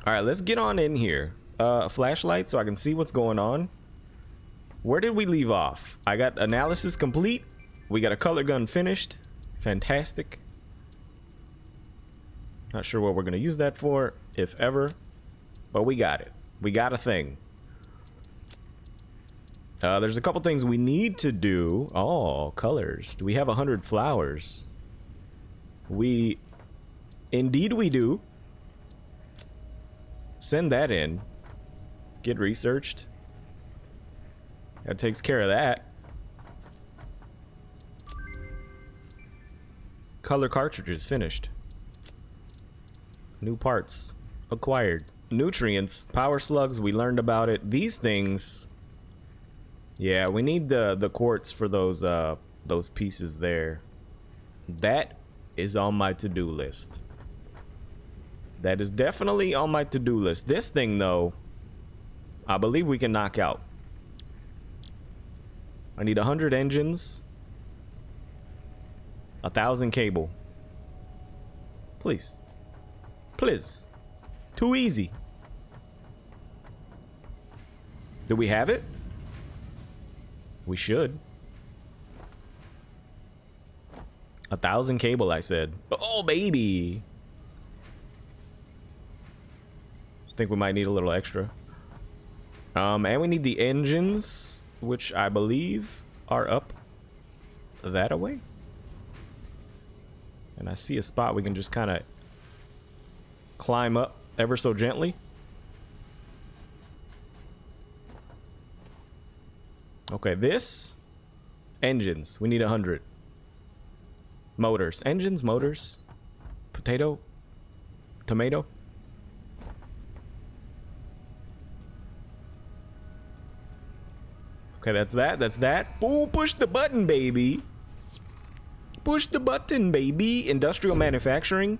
All right, let's get on in here. Flashlight so I can see what's going on. Where did we leave off? I got analysis complete. We got a color gun finished. Fantastic. Not sure what we're gonna use that for, if ever, but we got it. We got a thing. There's a couple things we need to do. Oh, colors. Do we have 100 flowers? Indeed we do. Send that in. Get researched. That takes care of that. Color cartridges finished. New parts acquired. Nutrients, power slugs, we learned about it. These things, yeah, we need the quartz for those pieces there. That is on my to-do list. That is definitely on my to-do list. This thing though, I believe we can knock out. I need 100 engines, 1,000 cable. Please. Please. Too easy. Do we have it? We should. 1,000 cable, I said. Oh, baby. I think we might need a little extra. And we need the engines, which I believe are up that away. And I see a spot we can just kind of climb up ever so gently. Okay, this engines, we need 100. Motors, engines, motors, potato, tomato. Okay, that's that, that's that. Oh, push the button, baby. Push the button, baby. Industrial manufacturing.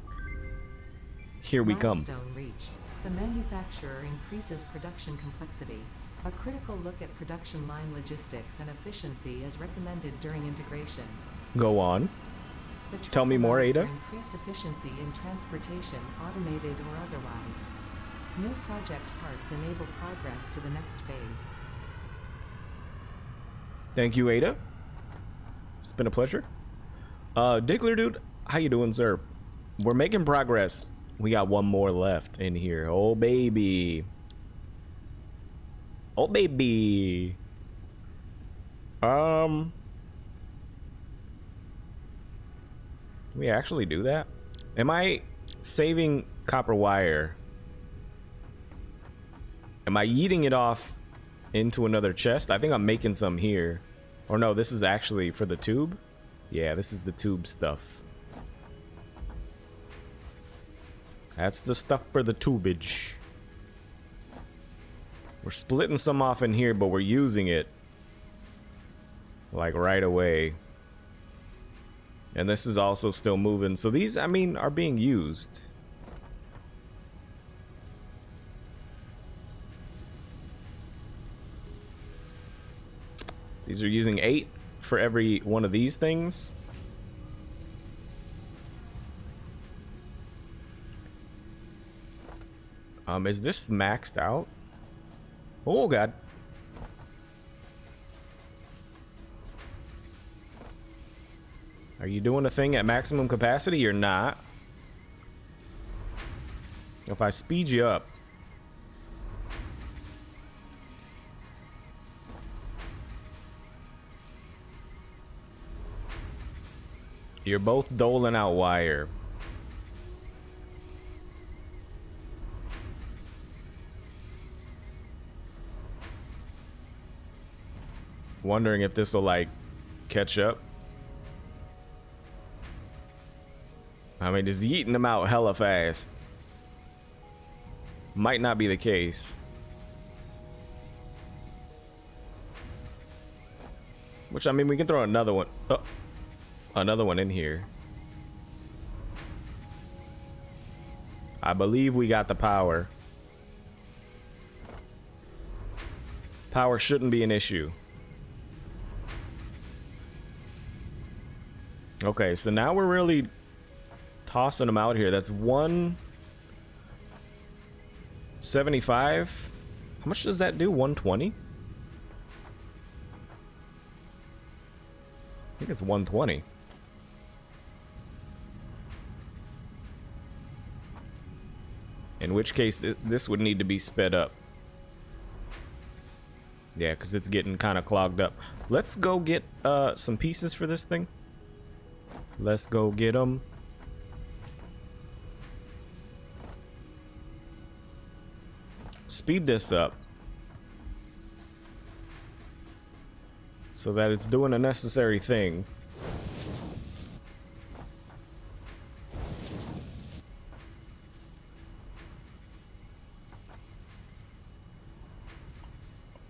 Here we come. Milestone reached. The manufacturer increases production complexity. A critical look at production line logistics and efficiency is recommended during integration. Go on. Tell me more, Ada. Increased efficiency in transportation, automated or otherwise. New project parts enable progress to the next phase. Thank you, Ada. It's been a pleasure. Diggler dude, how you doing, sir? We're making progress. We got one more left in here. Oh, baby. Oh, baby. Can we actually do that? Am I saving copper wire? Am I yeeting it off into another chest? I think I'm making some here. Or no, this is actually for the tube. Yeah, this is the tube stuff. That's the stuff for the tubage. We're splitting some off in here, but we're using it like right away. And this is also still moving. So these, I mean, are being used. These are using 8 for every one of these things. Is this maxed out? Oh god. Are you doing a thing at maximum capacity or not? If I speed you up. You're both doling out wire. Wondering if this will like catch up. I mean, just yeeting them out hella fast. Might not be the case. Which, I mean, we can throw another one. Oh, another one in here. I believe we got the power. Power shouldn't be an issue. Okay, so now we're really tossing them out here. That's one, 75. How much does that do? 120? I think it's 120. In which case, this would need to be sped up. Yeah, because it's getting kind of clogged up. Let's go get some pieces for this thing. Let's go get them. Speed this up so that it's doing a necessary thing.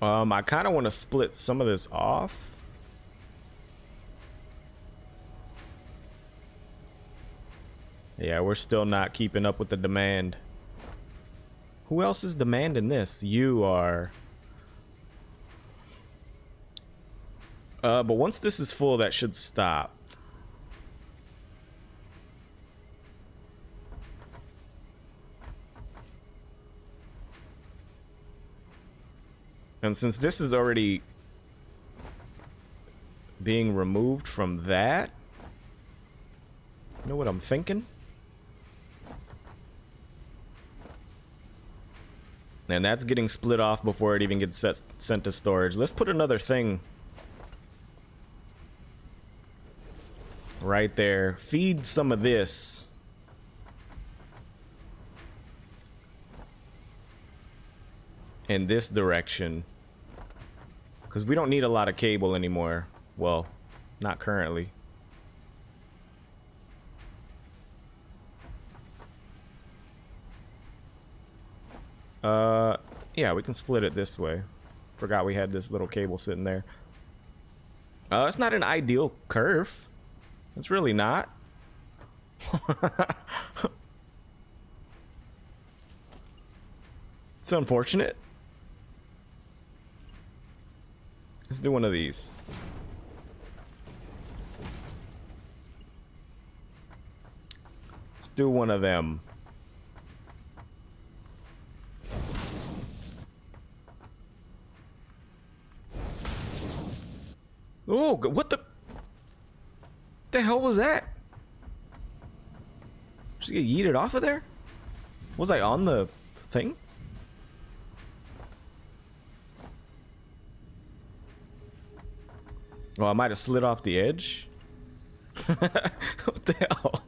I kind of want to split some of this off. Yeah, we're still not keeping up with the demand. Who else is demanding this? You are. But once this is full, that should stop. And since this is already being removed from that, you know what I'm thinking? And that's getting split off before it even gets sent to storage. Let's put another thing right there. Feed some of this. In this direction. Because we don't need a lot of cable anymore. Well, not currently. Yeah, we can split it this way. Forgot we had this little cable sitting there. It's not an ideal curve. It's really not. It's unfortunate. Let's do one of these. Let's do one of them. Oh, what the hell was that? Just get yeeted off of there? Was I on the thing? Well, I might have slid off the edge. What the hell?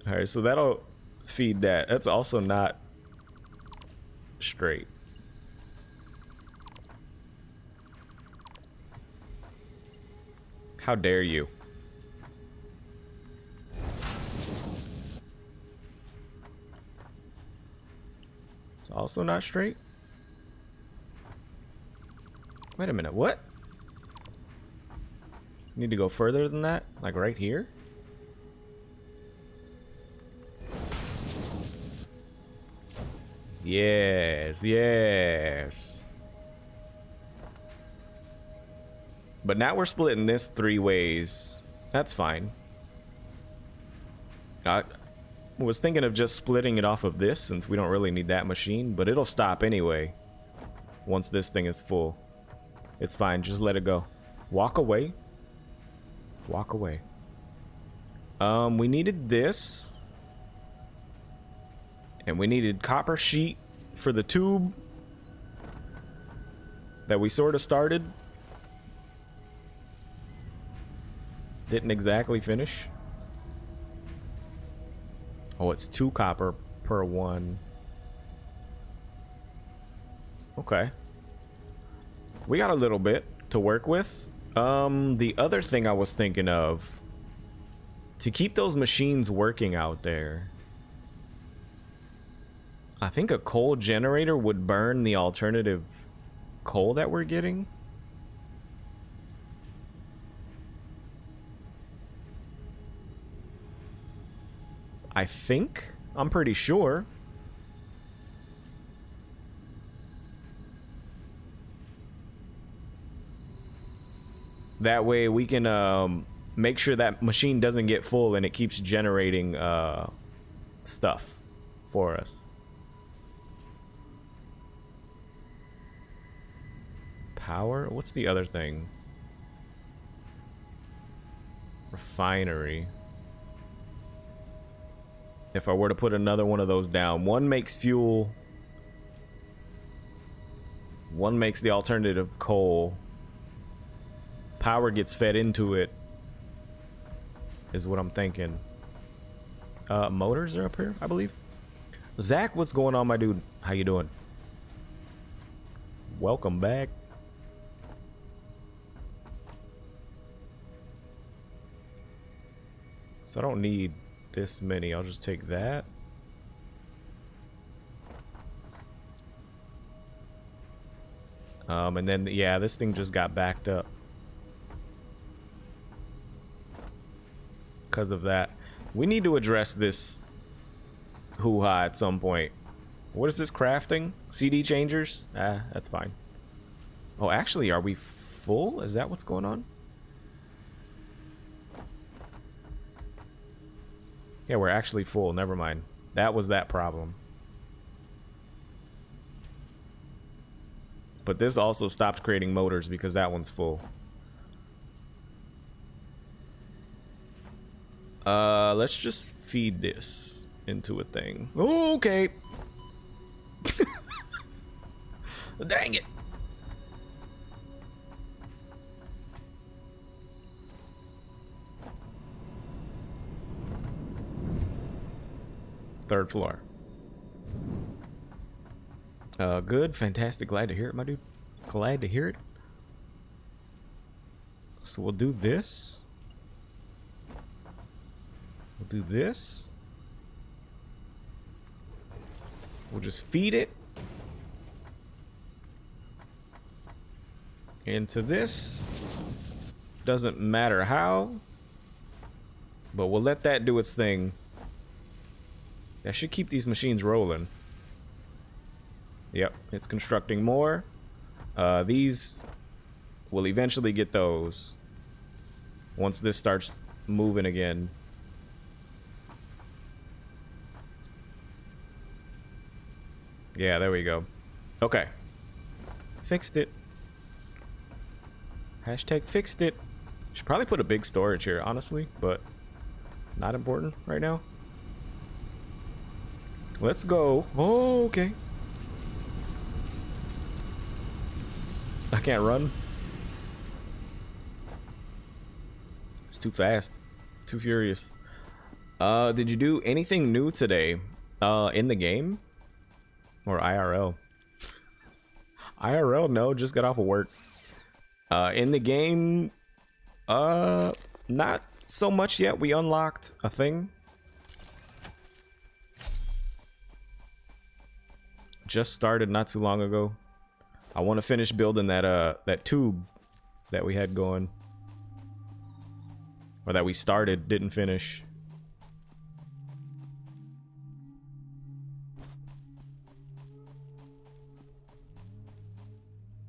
Alright, so that'll feed that. That's also not straight. How dare you? It's also not straight. Wait a minute, what? Need to go further than that? Like right here? Yes, yes. But now we're splitting this 3 ways. That's fine. I was thinking of just splitting it off of this since we don't really need that machine, but it'll stop anyway once this thing is full. It's fine, just let it go. Walk away. Walk away. We needed this. And we needed copper sheet for the tube that we sort of started. Didn't exactly finish. Oh, it's 2 copper per 1. Okay. We got a little bit to work with. The other thing I was thinking of, to keep those machines working out there, I think a coal generator would burn the alternative coal that we're getting. I think. I'm pretty sure. That way we can make sure that machine doesn't get full and it keeps generating stuff for us. Power? What's the other thing? Refinery. If I were to put another one of those down, one makes fuel, one makes the alternative coal. Power gets fed into it, is what I'm thinking. Motors are up here, I believe. Zach, what's going on, my dude? How you doing? Welcome back. So I don't need this many. I'll just take that. And then, yeah, this thing just got backed up because of that. We need to address this hoo-ha at some point. What is this crafting? CD changers? Ah, that's fine. Oh, actually, are we full? Is that what's going on? Yeah, we're actually full. Never mind. That was that problem. But this also stopped creating motors because that one's full. Let's just feed this into a thing. Oh, okay. Dang it. Third floor. Good, fantastic, glad to hear it, my dude. Glad to hear it. So we'll do this. We'll do this. We'll just feed it into this. Doesn't matter how, but we'll let that do its thing. That should keep these machines rolling. Yep, it's constructing more. These will eventually get those once this starts moving again. Yeah, there we go. Okay. Fixed it. Hashtag fixed it. Should probably put a big storage here, honestly, but not important right now. Let's go. Oh, okay. I can't run. It's too fast. Too furious. Did you do anything new today? In the game? Or IRL? IRL, no, just got off of work. In the game, not so much yet. We unlocked a thing. Just started not too long ago. I want to finish building that that tube that we had going, or that we started, didn't finish.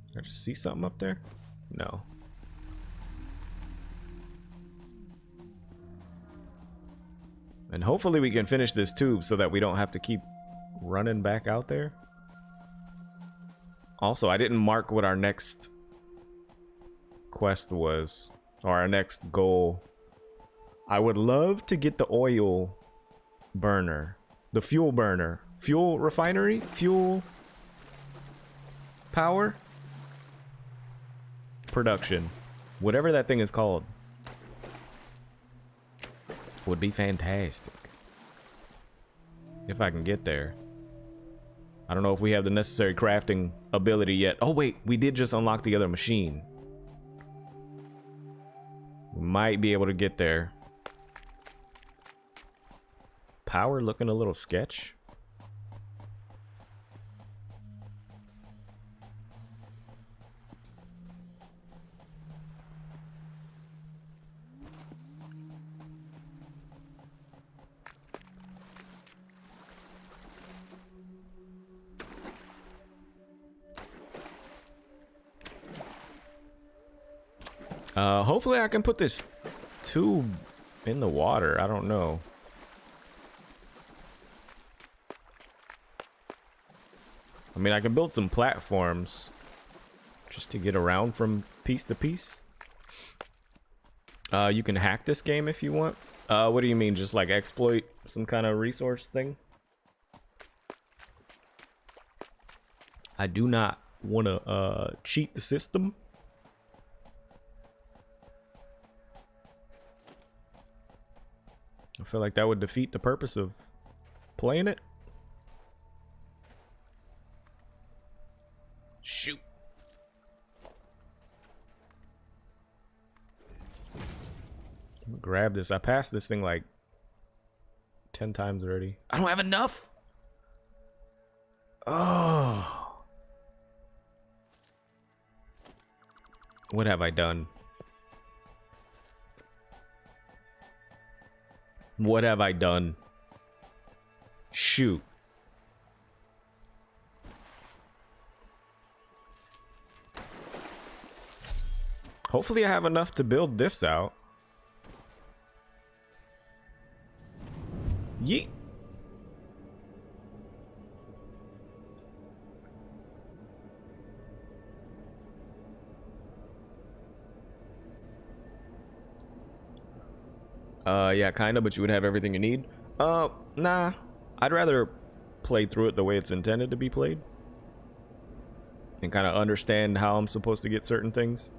Did I just see something up there? No. And hopefully we can finish this tube so that we don't have to keep running back out there. Also, I didn't mark what our next quest was, or our next goal. I would love to get the oil burner, the fuel burner, fuel refinery, fuel power production, whatever that thing is called, would be fantastic if I can get there. I don't know if we have the necessary crafting ability yet. Oh wait, we did just unlock the other machine. We might be able to get there. Power looking a little sketch. Hopefully I can put this tube in the water. I don't know. I mean, I can build some platforms just to get around from piece to piece. You can hack this game if you want. What do you mean? Just like exploit some kind of resource thing? I do not want to cheat the system. I feel like that would defeat the purpose of playing it. Shoot. Grab this. I passed this thing like 10 times already. I don't have enough. Oh. What have I done? What have I done? Shoot. Hopefully I have enough to build this out. Yeet. Yeah, kinda, but you would have everything you need. Nah. I'd rather play through it the way it's intended to be played. And kind of understand how I'm supposed to get certain things.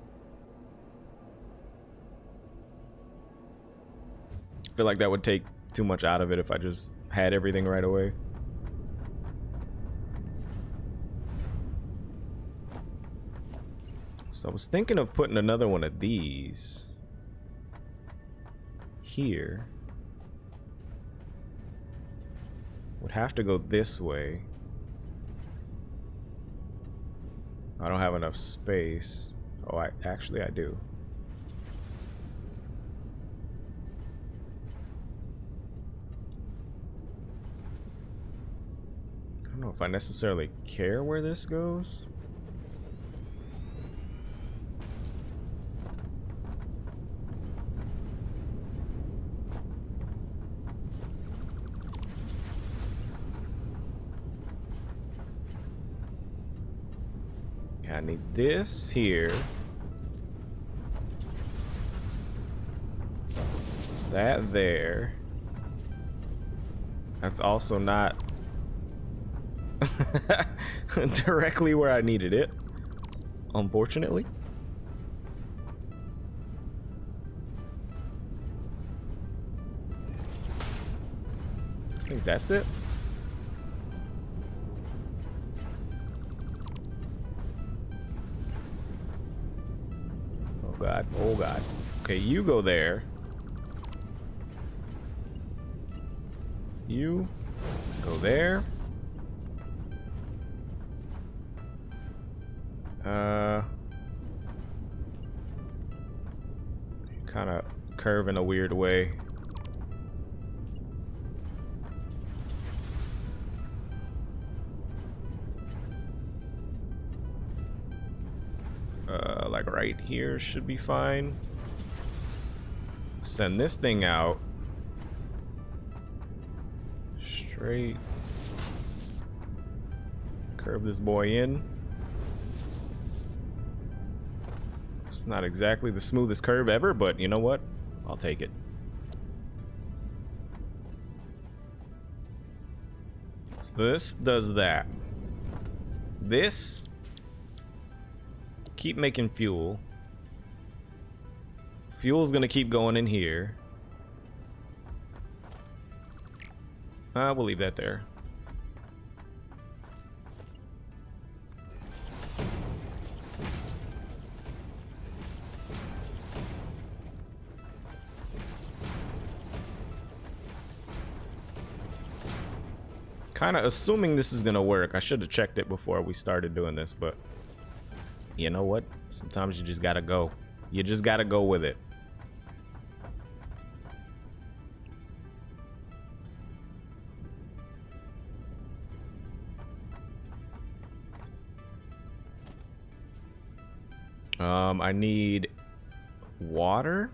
I feel like that would take too much out of it if I just had everything right away. So I was thinking of putting another one of these here. Would have to go this way. I don't have enough space. Oh, actually I do. I don't know if I necessarily care where this goes. I need this here. That there. That's also not directly where I needed it, unfortunately. I think that's it. Oh god, oh god. Okay, you go there. You go there. Kind of curve in a weird way. Like right here should be fine. Send this thing out. Straight. Curve this boy in. It's not exactly the smoothest curve ever, but you know what? I'll take it. So this does that. This, keep making fuel. Fuel's gonna keep going in here. We'll leave that there. Kind of assuming this is gonna work. I should have checked it before we started doing this, but you know what? Sometimes you just gotta go. You just gotta go with it. I need water.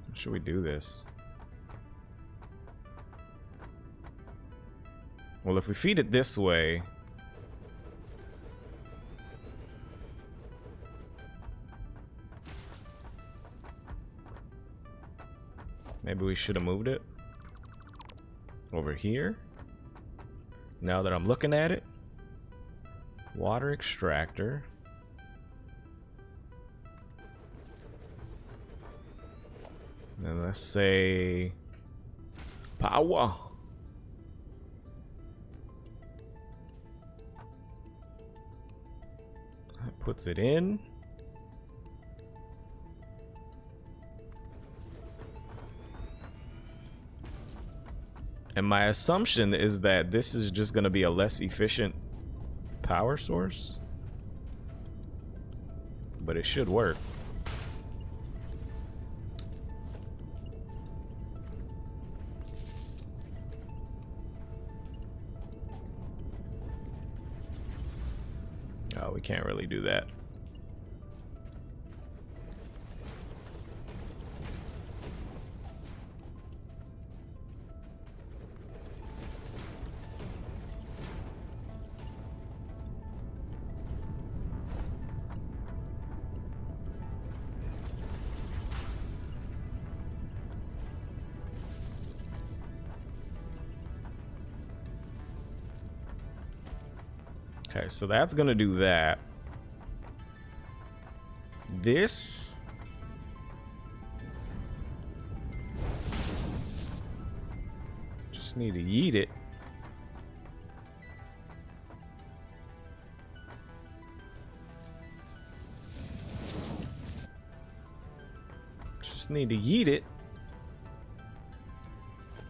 How should we do this? Well, if we feed it this way... Maybe we should have moved it over here. Now that I'm looking at it. Water extractor. And let's say power. That puts it in. And my assumption is that this is just going to be a less efficient power source. But it should work. Oh, we can't really do that. Okay, so that's gonna do that. This just need to yeet it. Just need to yeet it.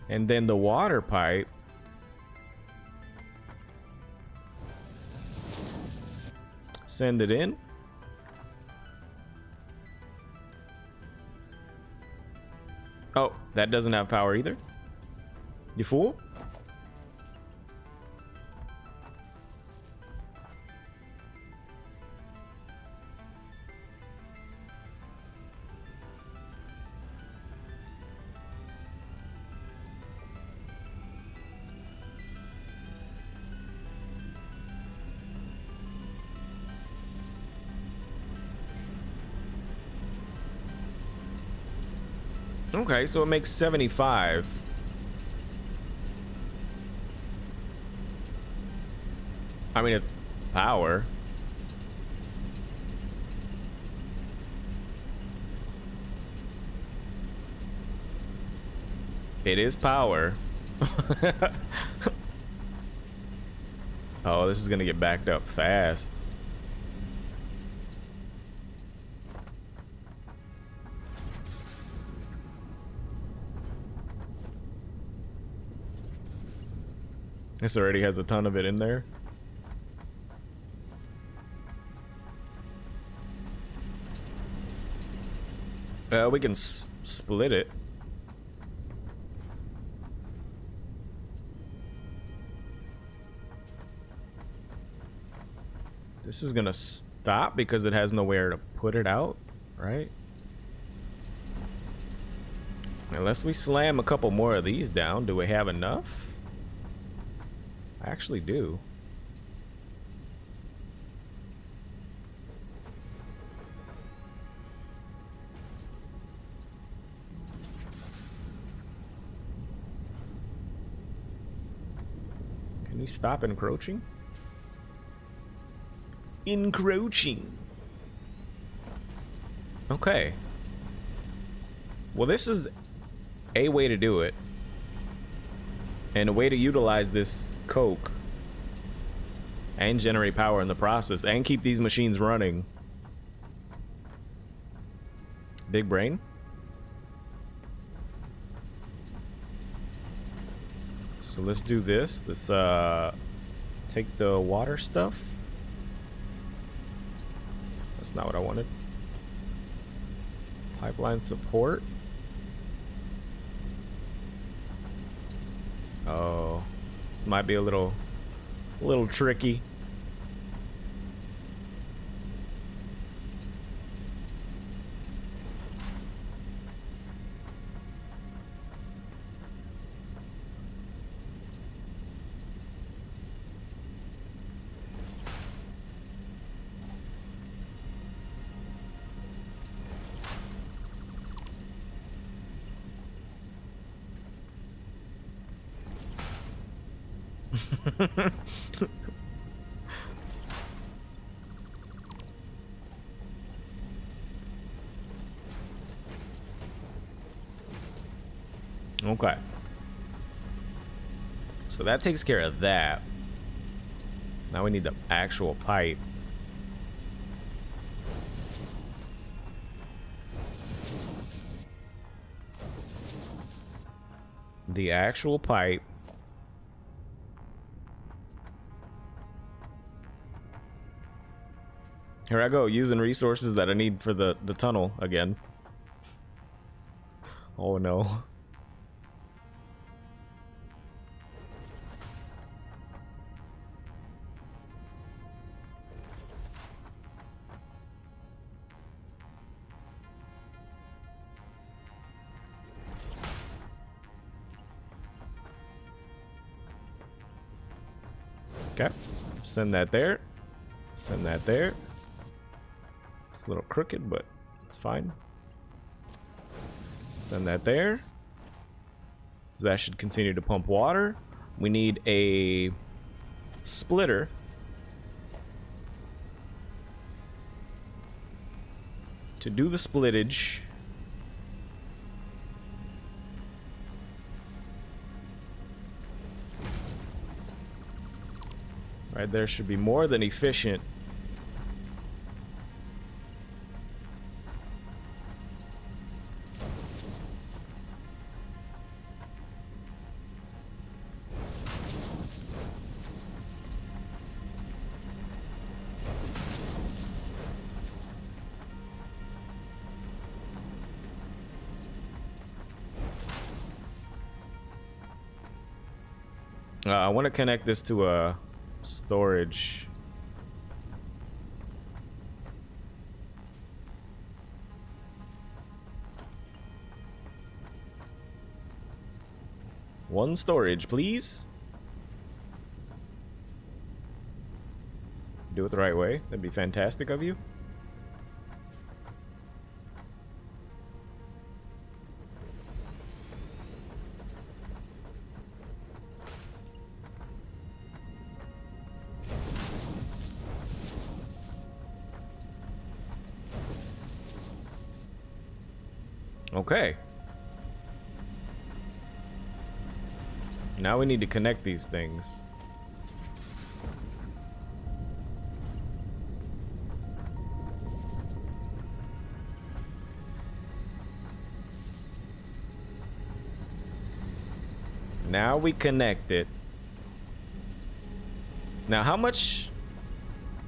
And then the water pipe. Send it in. Oh, that doesn't have power either. You fool. Okay, so it makes 75. I mean, it's power. It is power. Oh, this is gonna get backed up fast. This already has a ton of it in there. We can split it. This is gonna stop because it has nowhere to put it out, right? Unless we slam a couple more of these down, do we have enough? I actually do. Can you stop encroaching? Encroaching. Okay. Well, this is a way to do it. And a way to utilize this coke and generate power in the process and keep these machines running. Big brain. So let's do this. Let's take the water stuff. That's not what I wanted. Pipeline support. Oh, this might be a little tricky. Okay. So that takes care of that. Now we need the actual pipe. The actual pipe. Here I go, using resources that I need for the tunnel again. Oh no. Okay, send that there. Send that there. It's a little crooked, but it's fine. Send that there. That should continue to pump water. We need a splitter. To do the splittage. Right there should be more than efficient. I want to connect this to a storage. One storage, please. Do it the right way. That'd be fantastic of you. Okay. Now we need to connect these things. Now we connect it. Now how much?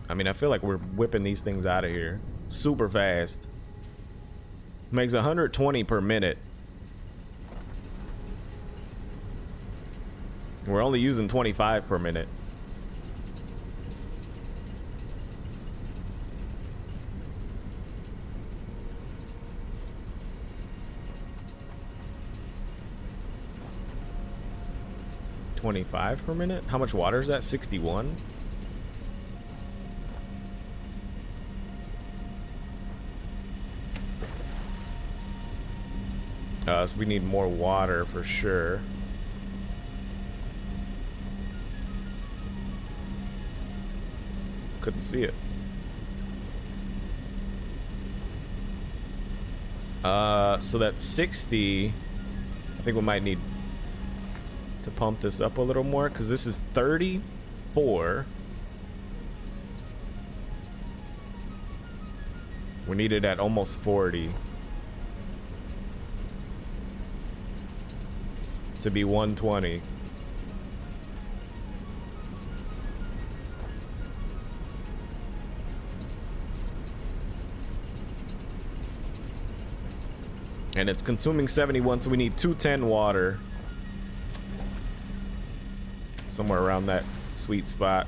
I mean, I feel like we're whipping these things out of here super fast. Makes 120 per minute. We're only using 25 per minute. $25 per minute? How much water is that? 61? So we need more water for sure. Couldn't see it. So that's 60. I think we might need to pump this up a little more because this is 34. We need it at almost 40 to be 120. And it's consuming 71, so we need 210 water. Somewhere around that sweet spot.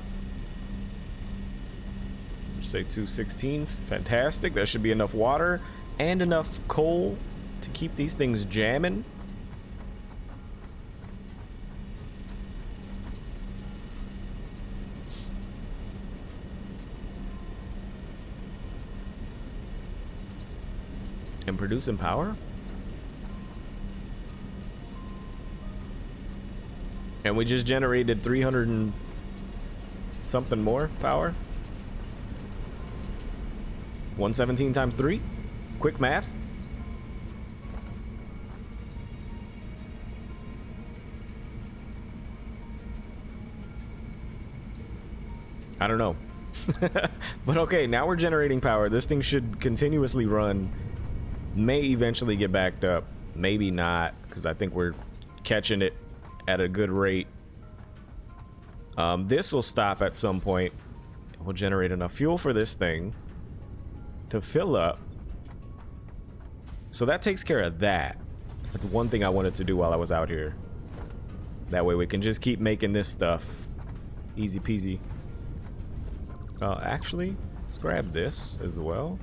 Say 216. Fantastic. That should be enough water and enough coal to keep these things jamming. And producing power? And we just generated 300 and something more power. 117 times 3. Quick math. I don't know. But okay, now we're generating power. This thing should continuously run. May eventually get backed up. Maybe not, because I think we're catching it at a good rate. This will stop at some point. We'll generate enough fuel for this thing to fill up. So that takes care of that. That's one thing I wanted to do while I was out here. That way we can just keep making this stuff. Easy peasy. Actually, let's grab this as well.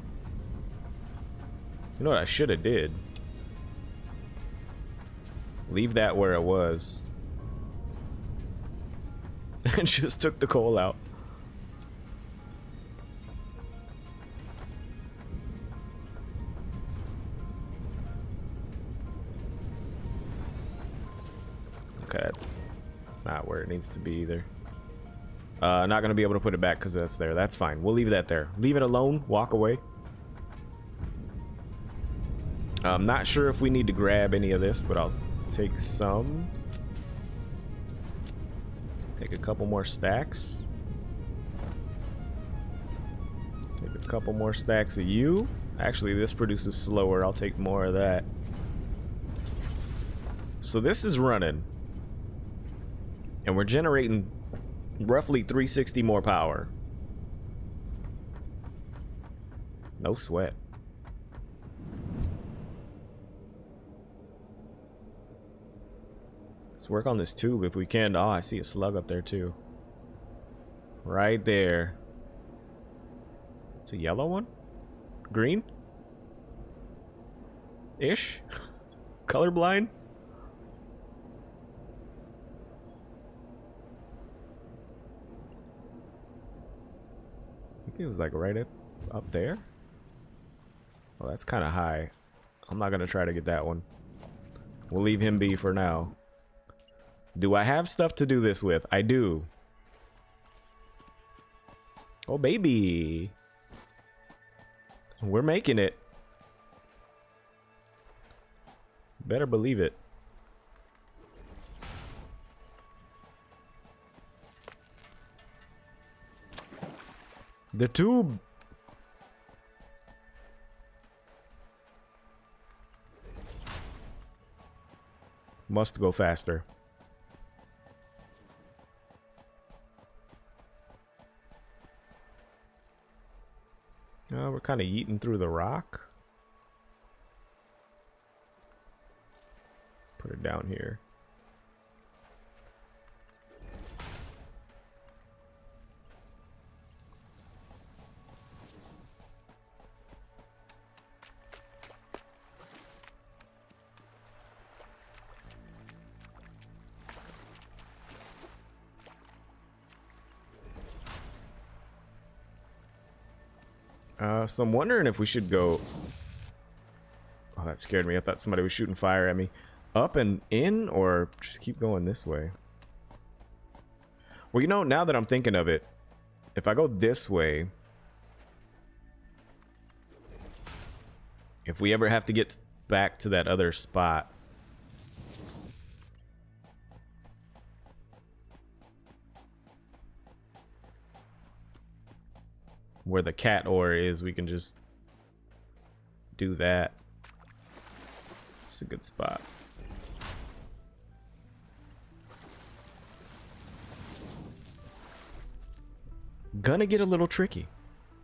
You know what I should have did? Leave that where it was. And just took the coal out. Okay, that's not where it needs to be either. Not gonna be able to put it back because that's there. That's fine. We'll leave that there. Leave it alone. Walk away. I'm not sure if we need to grab any of this, but I'll take some. Take a couple more stacks. Take a couple more stacks of you. Actually, this produces slower. I'll take more of that. So this is running. And we're generating roughly 360 more power. No sweat. Let's work on this tube if we can. Oh, I see a slug up there too. Right there. It's a yellow one? Green? Ish? Colorblind? I think it was like right up there. Oh, that's kind of high. I'm not gonna try to get that one. We'll leave him be for now. Do I have stuff to do this with? I do. Oh, baby. We're making it. Better believe it. The tube. Must go faster. We're kind of yeeting through the rock. Let's put it down here. So I'm wondering if we should go... Oh, that scared me. I thought somebody was shooting fire at me. Up and in, or just keep going this way? Well, you know, now that I'm thinking of it, if I go this way... If we ever have to get back to that other spot... where the cat ore is, we can just do that. It's a good spot. Gonna get a little tricky.